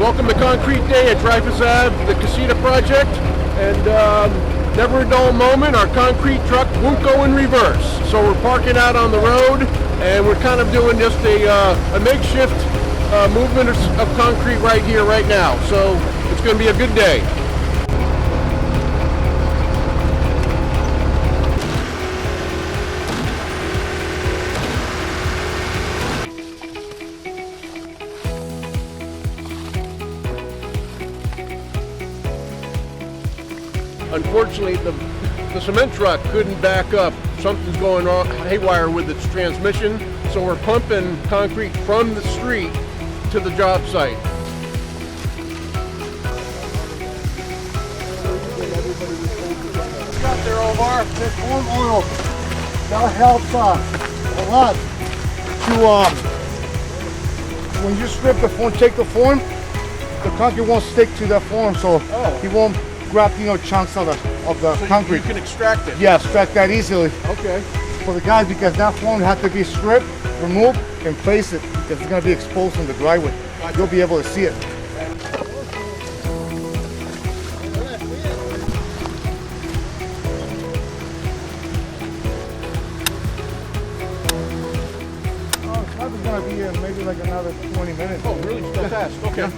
Welcome to Concrete Day at Dreyfus Avenue, the Casita Project, and never a dull moment. Our concrete truck won't go in reverse, so we're parking out on the road, and we're kind of doing just a makeshift movement of concrete right here, right now. So it's going to be a good day. Unfortunately, the cement truck couldn't back up. Something's going on haywire with its transmission, so we're pumping concrete from the street to the job site. Out there, Omar, this form oil, that helps a lot to, when you strip the form, take the form, the concrete won't stick to that form, so he won't grab, chunks of the So concrete. You can extract it. Yeah, extract that easily. Okay. For the guys, because that form has to be stripped, removed, and place it, because it's going to be exposed in the driveway. You'll be able to see it. Oh, it's probably going to be maybe like another 20 minutes. Oh, really? So fast. Okay.